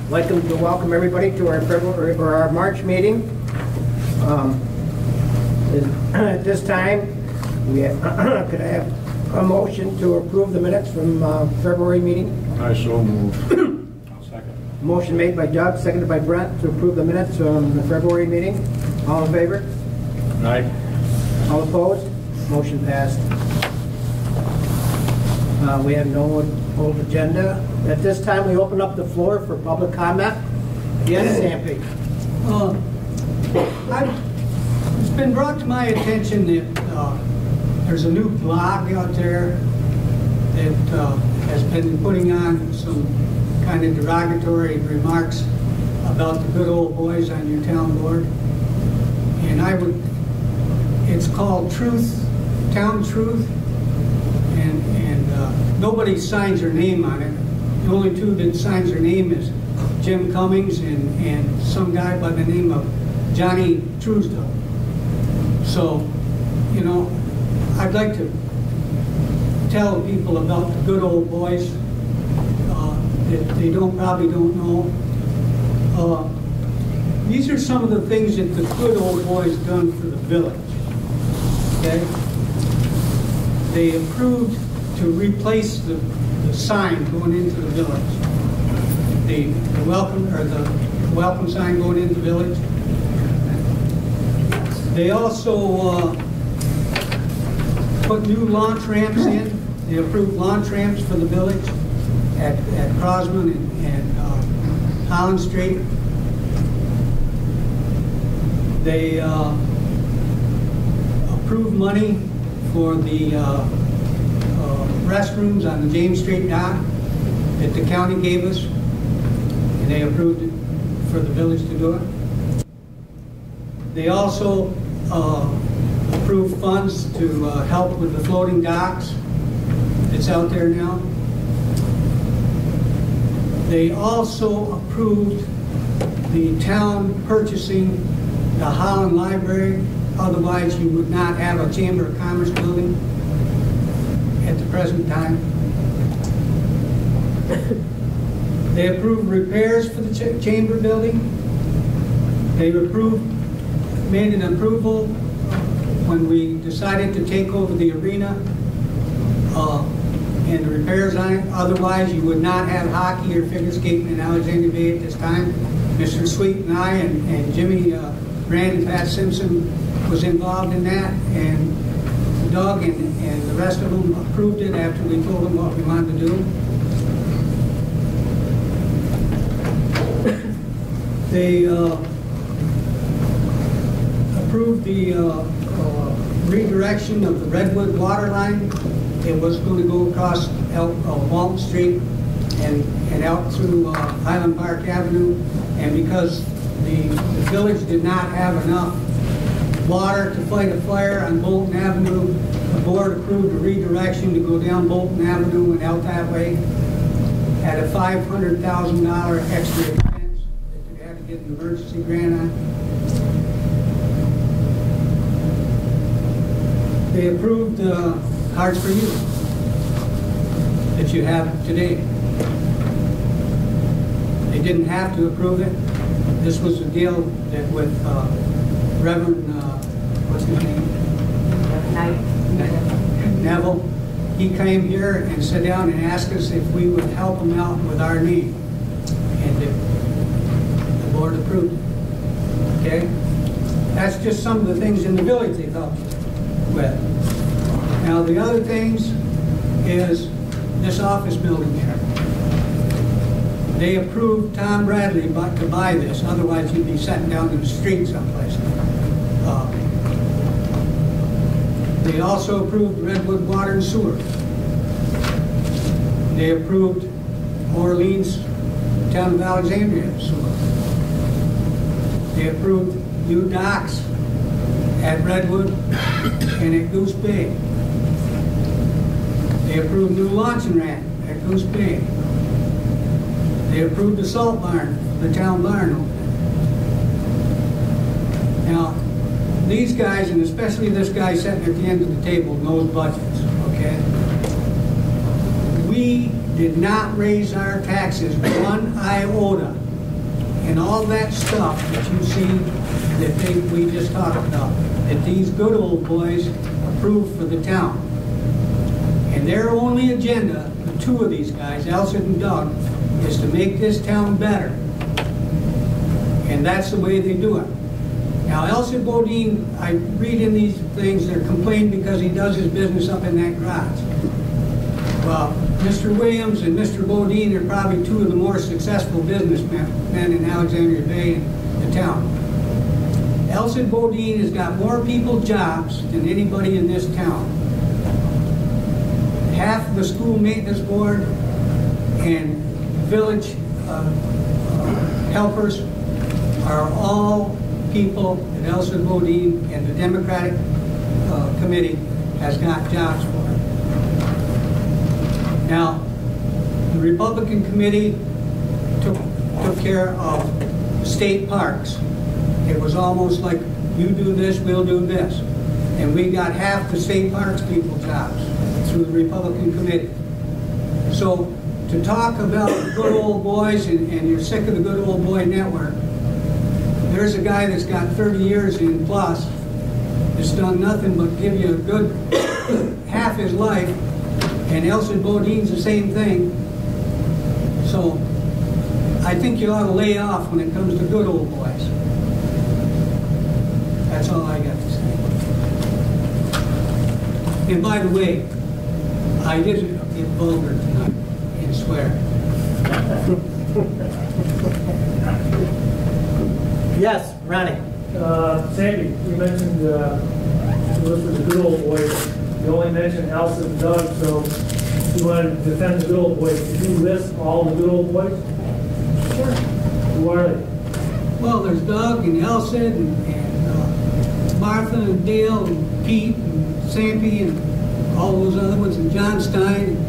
I'd like to welcome everybody to our February or our March meeting. At this time, we could I have a motion to approve the minutes from February meeting? I so move. I'll second. Motion made by Doug, seconded by Brent to approve the minutes from the February meeting. All in favor? Aye. All opposed? Motion passed. We have no old agenda. At this time, we open up the floor for public comment. Yes, Stampy. It's been brought to my attention that there's a new blog out there that has been putting on some kind of derogatory remarks about the good old boys on your town board. And it's called Town Truth, and nobody signs their name on it. The only two that signs their name is Jim Cummings and some guy by the name of Johnny Truesdell. So, you know, I'd like to tell people about the good old boys that they probably don't know. These are some of the things that the good old boys done for the village. Okay, they approved to replace the sign going into the village, the welcome sign going into the village. They also put new launch ramps in. They approved launch ramps for the village at Crosman and Holland Street. They approved money for the restrooms on the James Street dock that the county gave us, and they approved it for the village to do it. They also approved funds to help with the floating docks that's out there now. They also approved the town purchasing the Holland Library. Otherwise, you would not have a Chamber of Commerce building at the present time. They approved repairs for the Chamber building. They made an approval when we decided to take over the arena and the repairs on it. Otherwise, you would not have hockey or figure skating in Alexandria Bay at this time. Mr. Sweet and I and Jimmy Rand and Pat Simpson was involved in that, and Doug and the rest of them approved it after we told them what we wanted to do. They approved the redirection of the Redwood water line. It was going to go across Walton Street and out through Highland Park Avenue, and because the village did not have enough water to fight a fire on Bolton Avenue, the board approved a redirection to go down Bolton Avenue and out that way at a $500,000 extra expense that they had to get an emergency grant on. They approved Hearts for You that you have today. They didn't have to approve it. This was a deal that with Reverend, what's his name? Neville. He came here and sat down and asked us if we would help him out with our need. And the board approved it. Okay? That's just some of the things in the village they've helped with. Now the other things is this office building here. They approved Tom Bradley to buy this, otherwise he'd be sitting down in the street someplace. They also approved Redwood Water and Sewer. They approved Orleans, town of Alexandria sewer. They approved new docks at Redwood and at Goose Bay. They approved new launching ramp at Goose Bay. They approved the salt barn, the town barn over there. Now, these guys, and especially this guy sitting at the end of the table, knows budgets, okay? We did not raise our taxes one iota and all that stuff that you see that we just talked about, that these good old boys approved for the town. And their only agenda, the two of these guys, Elson and Doug, is to make this town better. And that's the way they do it. Now, Elson Bodine, I read in these things, they're complaining because he does his business up in that garage. Well, Mr. Williams and Mr. Bodine are probably two of the more successful businessmen in Alexandria Bay and the town. Elson Bodine has got more people jobs than anybody in this town. Half the school maintenance board and village helpers are all people that Elson Bodine and the Democratic Committee has got jobs for. Now, the Republican Committee took care of state parks. It was almost like, you do this, we'll do this. And we got half the state parks people jobs through the Republican Committee. So to talk about the good old boys and you're sick of the good old boy network, there's a guy that's got 30 years in plus that's done nothing but give you a good half his life, and Elson Bodine's the same thing. So I think you ought to lay off when it comes to good old boys. That's all I got to say. And by the way, I didn't get vulgar tonight and swear. Yes, Ronnie. Sandy, you mentioned you listed the good old boys. You only mentioned Elson and Doug, so you wanted to defend the good old boys. Did you list all the good old boys? Sure. Who are they? Well, there's Doug and Elson and Martha and Dale and Pete and Sampy and all those other ones, and John Stein and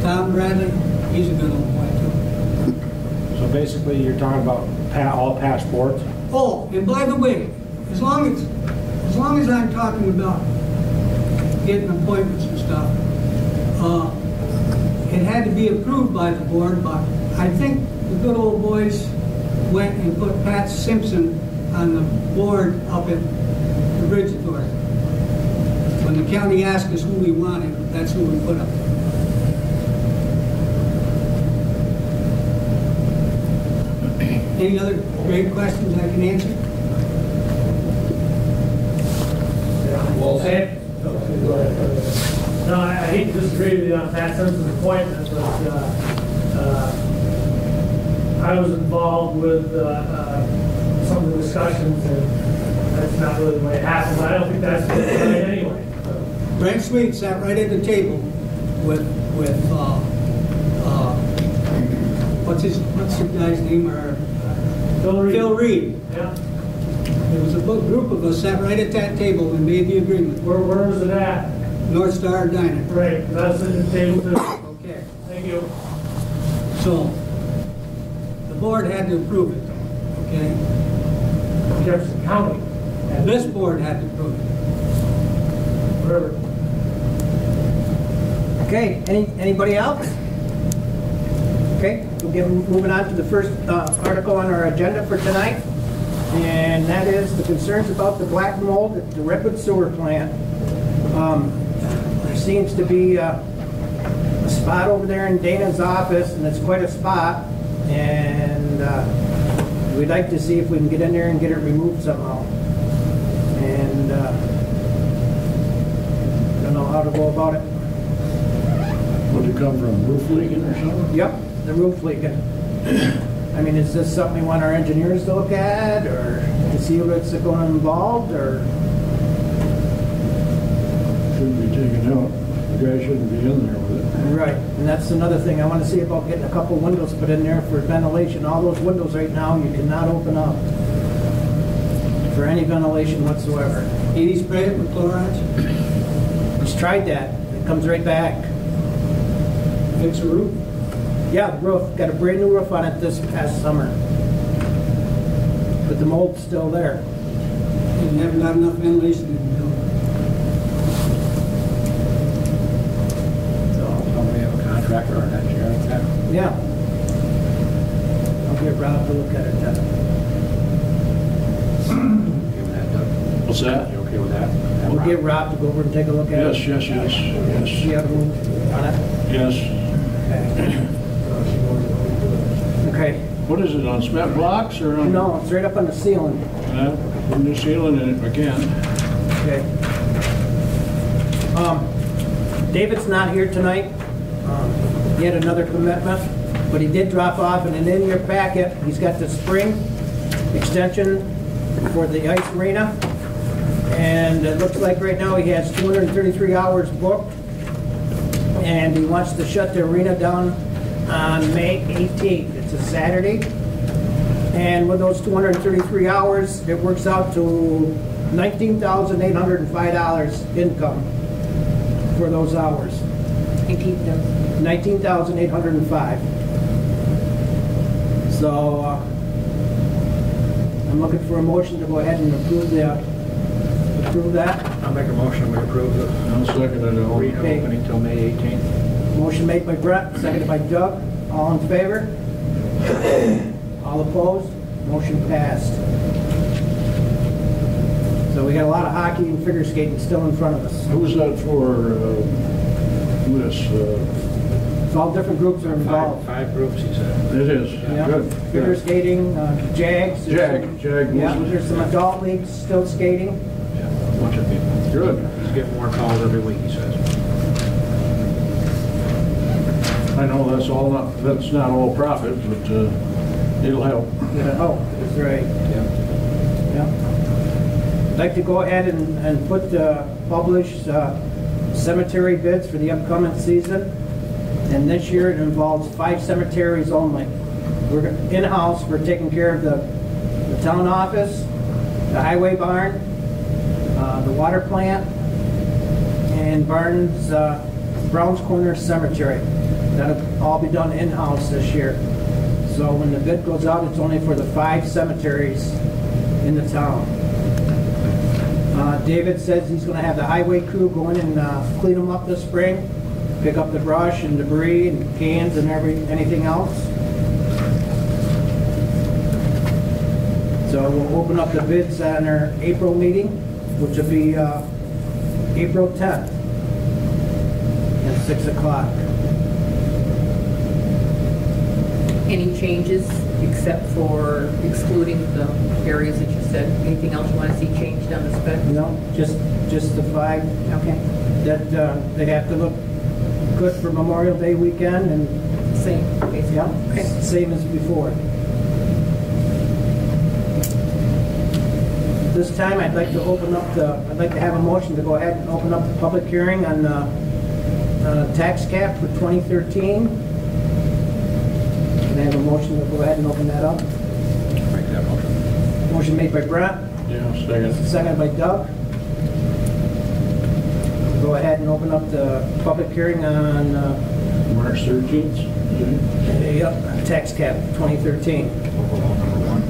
Tom Bradley. He's a good old boy too. So basically, you're talking about all past boards? Oh, and by the way, as long as I'm talking about getting appointments and stuff, it had to be approved by the board, but I think the good old boys went and put Pat Simpson on the board up at the Bridge Authority. When the county asked us who we wanted, that's who we put up there. Any other great questions I can answer? Well, Sandy? No, I hate to disagree with you on Pat Simpson's appointment, but I was involved with some of the discussions, and that's not really the way it happened, but I don't think that's the right anyway. Brent Sweet sat right at the table with what's the guy's name? Phil Reed. Yeah. There was a group of us sat right at that table and made the agreement. Where was it at? North Star Diner. Right, because I was sitting at the table too. Okay. Thank you. So the board had to approve it, okay? Jefferson County. And this board had to approve it. Whatever. Okay, anybody else? Okay, we'll get moving on to the first article on our agenda for tonight, and that is the concerns about the black mold at the Redwood Sewer Plant. There seems to be a spot over there in Dana's office, and it's quite a spot, and we'd like to see if we can get in there and get it removed somehow. And I don't know how to go about it. Would it come from roof leaking or something? Yep, the roof leaking. I mean, is this something we want our engineers to look at, or to see what's going involved, or? Shouldn't be taken out. The guy shouldn't be in there with it. Right, and that's another thing I want to see about getting a couple windows put in there for ventilation. All those windows right now, you cannot open up for any ventilation whatsoever. Any spray it with chlorides? Just tried that. It comes right back. Fix the roof? Yeah, the roof. Got a brand new roof on it this past summer. But the mold's still there. You never got enough ventilation in the building. So somebody have a contractor or an engineer like that? Yeah. We'll get Rob to look at it then. Okay with that, Doug? What's that? You okay with that? We'll get Rob to go over and take a look at Yes, it. yes, yes, See yes, how to move on it? yes. Okay. What is it, on cement blocks or on? No, it's right up on the ceiling. Put new ceiling in it again. Okay. David's not here tonight. He had another commitment, but he did drop off, and then in your packet, he's got the spring extension for the ice arena. And it looks like right now he has 233 hours booked, and he wants to shut the arena down on May 18th. It's a Saturday. And with those 233 hours, it works out to $19,805 income for those hours. 19,805. So I'm looking for a motion to go ahead and approve that. I'll make a motion, we approve the I'll second it all. arena Okay. opening till May 18th. Motion made by Brett, seconded by Doug. All in favor? All opposed? Motion passed. So we got a lot of hockey and figure skating still in front of us. Who's that for, this? It's all different groups are involved. Five groups, he said. It is, Yeah. good. Figure skating, JAGs. Jag Yeah, mostly. there's some adult leagues still skating. Yeah, a bunch of people. Good. He's getting more calls every week, he says. I know that's not all profit, but it'll help. Oh, that's right. Yeah. Yeah. I'd like to go ahead and publish cemetery bids for the upcoming season. And this year it involves 5 cemeteries only. We're in-house, we're taking care of the town office, the highway barn, the water plant, and Brown's Corner Cemetery. That'll all be done in-house this year. So when the bid goes out, it's only for the 5 cemeteries in the town. David says he's going to have the highway crew go in and clean them up this spring, pick up the brush and debris and cans and anything else. So we'll open up the bids on our April meeting, which will be April 10th at 6 o'clock. Any changes except for excluding the areas that you said? Anything else you want to see changed on the spec? No, just the 5 Okay, that they have to look good for Memorial Day weekend and same, basically. yeah, Okay. same as before. This time I'd like to have a motion to go ahead and open up the public hearing on tax cap for 2013. Can I have a motion to go ahead and open that up? Make that motion. Motion made by Brett, Yeah, second. seconded by Doug. Go ahead and open up the public hearing on March 13th. tax cap 2013. Local law number 1.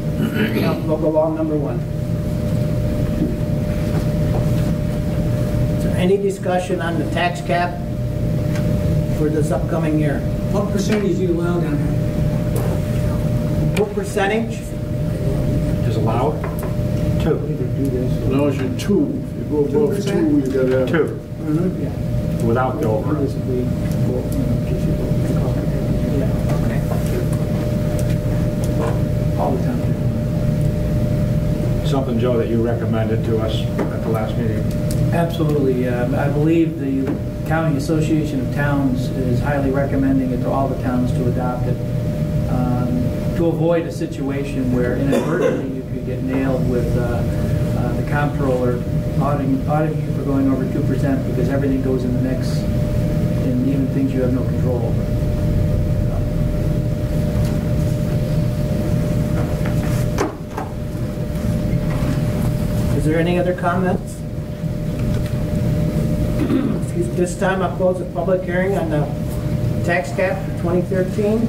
Yeah, local law number 1. Is there any discussion on the tax cap for this upcoming year? What percentage you allowed on that? What percentage? Is allowed? 2. No, it's your 2. If you go above 2, 2%? you gotta have. 2. Without the override. Okay. All the time. Something, Joe, that you recommended to us at the last meeting. Absolutely. I believe the County Association of Towns is highly recommending it to all the towns to adopt it, to avoid a situation where inadvertently you could get nailed with the comptroller auditing you for going over 2% because everything goes in the mix, and even things you have no control over. Is there any other comments? This time I'll close the public hearing on the tax cap for 2013.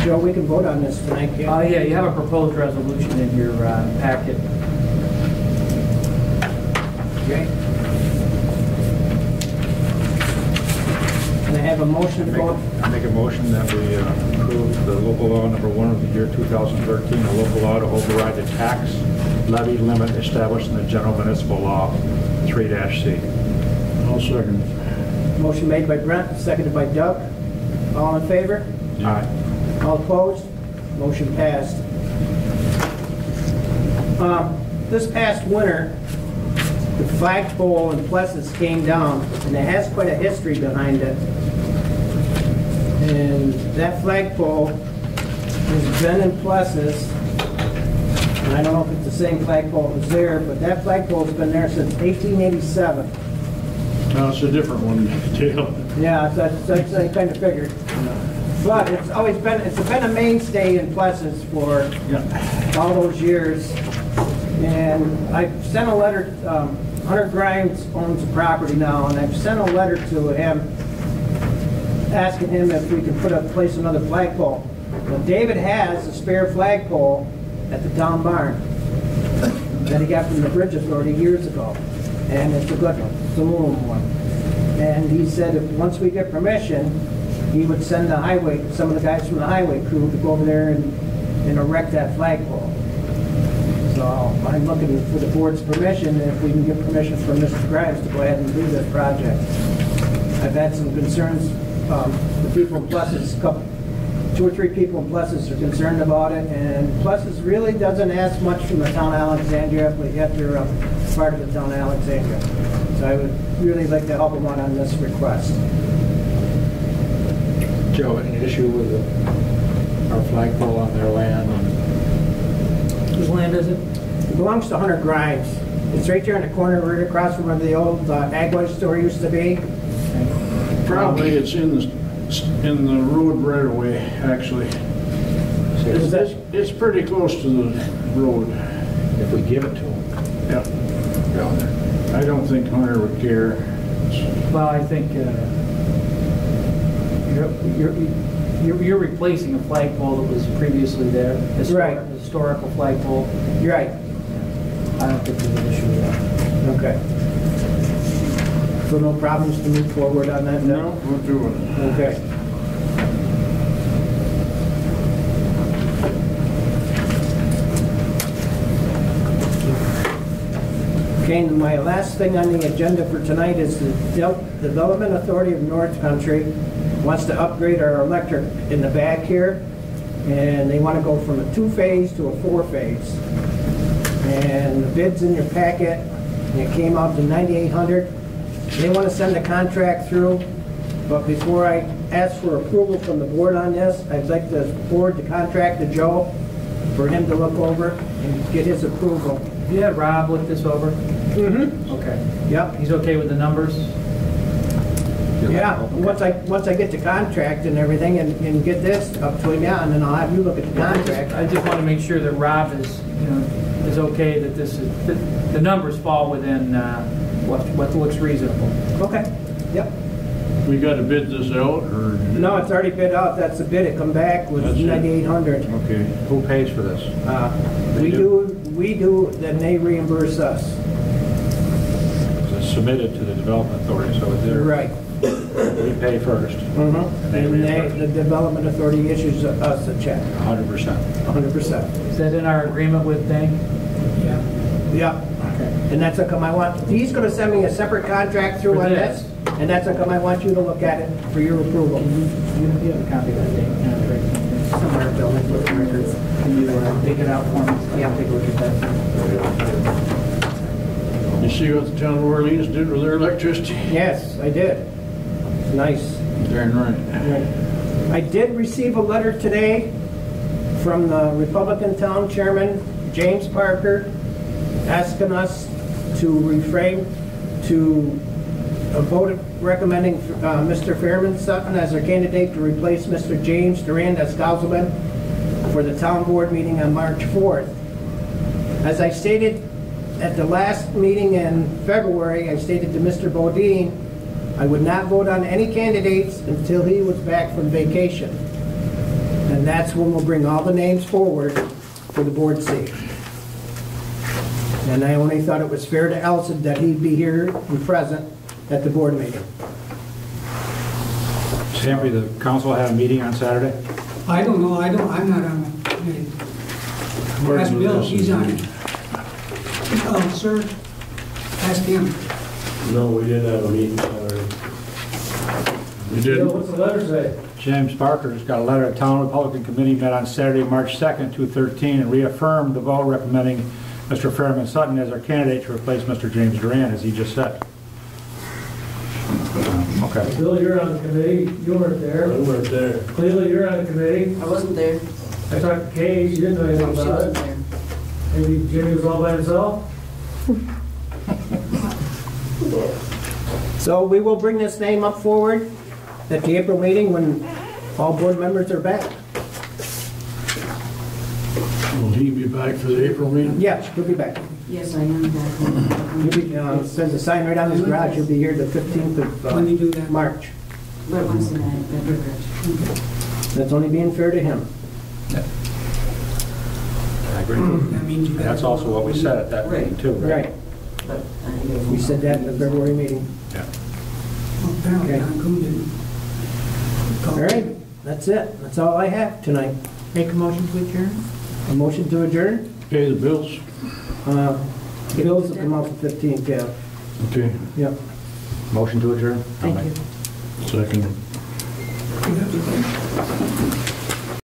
Joe, we can vote on this tonight, can't we? Yeah, you have a proposed resolution in your packet. Okay. Can I have a motion to go. I make a motion that we approve the local law number 1 of the year 2013, a local law to override the tax levy limit established in the general municipal law 3-C. I'll second. Motion made by Brent, seconded by Doug. All in favor? Aye. All opposed? Motion passed. This past winter, the flagpole in Plessis came down, and it has quite a history behind it. And that flagpole has been in Plessis, and I don't know if it's the same flagpole that was there, but that flagpole's been there since 1887. No, it's a different one, Dale. Yeah, that's I kind of figured. But it's always been, it's been a mainstay in Plessis for all those years. And I've sent a letter, Hunter Grimes owns the property now, and I've sent a letter to him asking him if we can place another flagpole. Well, David has a spare flagpole at the town barn that he got from the Bridge Authority years ago. And it's a good one, it's a aluminum one. And he said if once we get permission, he would send the highway, some of the guys from the highway crew to go over there and erect that flagpole. So I'm looking for the board's permission, and if we can get permission from Mr. Grimes to go ahead and do this project. I've had some concerns, the people in Plessis, 2 or 3 people in Plessis are concerned about it, and Plessis really doesn't ask much from the town of Alexandria, but yet they're part of the town of Alexandria. So I would really like to help them out on this request. Joe, any issue with our flagpole on their land? Whose land is it? It belongs to Hunter Grimes. It's right there in the corner, right across from where the old Agway store used to be. Probably it's in the road right away, actually. It's pretty close to the road. If we give it to them. Yeah. I don't think Hunter would care. Well, I think you're replacing a flagpole that was previously there. Right. Historical flagpole. You're right. I don't think there's an issue with that. Okay. So no problems to move forward on that? No, we'll do it. Okay. Okay, and my last thing on the agenda for tonight is the Development Authority of North Country wants to upgrade our electric in the back here, and they want to go from a 2-phase to a 4-phase. And the bid's in your packet, and it came out to $9,800. They want to send the contract through, but before I ask for approval from the board on this, I'd like to forward the contract to Joe for him to look over and get his approval. You had Rob look this over? Mm-hmm. Okay. Yep. He's okay with the numbers? Yeah, once I get the contract and everything and get this up to him, yeah, and then I'll have you look at the contract. I just want to make sure that Rob is, is okay that this is, that the numbers fall within what looks reasonable. Okay, yep. We got to bid this out, or? No, it's already bid out, that's the bid, it come back with That's it. $9,800. Okay. Who pays for this? We do, then they reimburse us. It's submitted to the Development Authority, so they're... Right. We pay first. Mm-hmm. And the Development Authority issues us a check, 100%. 100%. Is that in our agreement with Dang? Yeah. Okay. And that's how come I want, he's gonna send me a separate contract through For on this? this, and that's how come I want you to look at it for your approval. You have a copy of that Dang contract? Somewhere, Bill, let's look at records. Can you take it out for me? Yeah. Take a look at that. You see what the town of Orleans did with their electricity? Yes, I did. Nice. Darn right. I did receive a letter today from the Republican Town Chairman, James Parker, asking us to refrain to a vote recommending Mr. Fairman Sutton as our candidate to replace Mr. James Durand as councilman for the town board meeting on March 4th. As I stated at the last meeting in February, I stated to Mr. Bodine, I would not vote on any candidates until he was back from vacation. And that's when we'll bring all the names forward for the board to see. And I only thought it was fair to Elson that he'd be here and present at the board meeting. Henry, the council had a meeting on Saturday? I don't know, I'm not on the committee. Ask Bill, he's on it. Oh, sir, ask him. No, we didn't have a meeting Saturday. You Bill, didn't? what's the letter say? James Parker's got a letter. The Town Republican Committee met on Saturday, March 2nd, 2013, and reaffirmed the vote recommending Mr. Fairman Sutton as our candidate to replace Mr. James Duran, as he just said. Okay. Bill, you're on the committee, you weren't there. We weren't there. Cleveland, you're on the committee. I wasn't there. I talked to Kay, she didn't know anything She about wasn't it. there. Maybe Jimmy was all by himself? So we will bring this name up forward at the April meeting when all board members are back. Will he be back for the April meeting? Yes, he'll be back. Yes, I am He'll back. be, it says a sign right on his garage, he'll be here the 15th When you do of that? March. But once in that, That's only being fair to him. I agree. That means you gotta. That's also what we said at that meeting, too. Right, but we said that in the February meeting. Yeah. Well, apparently Okay. Don Kuhn didn't. All right, that's it. That's all I have tonight. Make a motion to adjourn? A motion to adjourn? Pay the bills? Bills will come out the 15th, yeah. Okay, Yep. Motion to adjourn? Thank you. second. You have to-